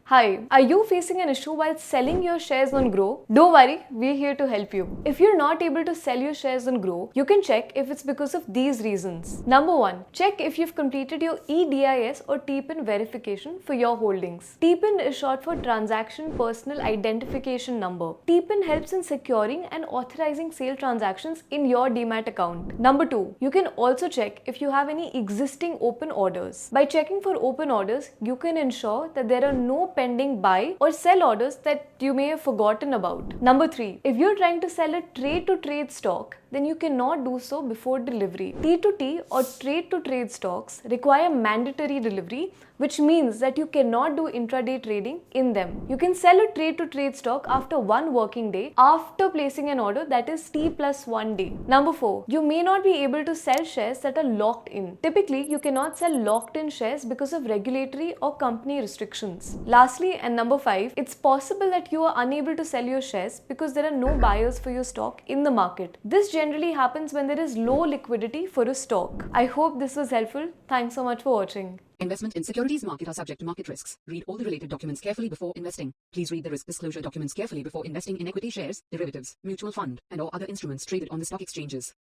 Hi, are you facing an issue while selling your shares on Grow? Don't worry, we're here to help you. If you're not able to sell your shares on Grow, you can check if it's because of these reasons. Number 1, check if you've completed your EDIS or TPIN verification for your holdings. TPIN is short for Transaction Personal Identification Number. TPIN helps in securing and authorizing sale transactions in your Demat account. Number 2, you can also check if you have any existing open orders. By checking for open orders, you can ensure that there are no pending buy or sell orders that you may have forgotten about. Number 3, if you're trying to sell a trade to trade stock, then you cannot do so before delivery. T2T or trade to trade stocks require mandatory delivery, which means that you cannot do intraday trading in them. You can sell a trade to trade stock after 1 working day after placing an order, that is T plus 1 day. Number 4, you may not be able to sell shares that are locked in. Typically, you cannot sell locked in shares because of regulatory or company restrictions. Lastly, and number 5, it's possible that you are unable to sell your shares because there are no buyers for your stock in the market. This generally happens when there is low liquidity for a stock. I hope this was helpful. Thanks so much for watching. Investment in securities market are subject to market risks. Read all the related documents carefully before investing. Please read the risk disclosure documents carefully before investing in equity shares, derivatives, mutual fund, and or other instruments traded on the stock exchanges.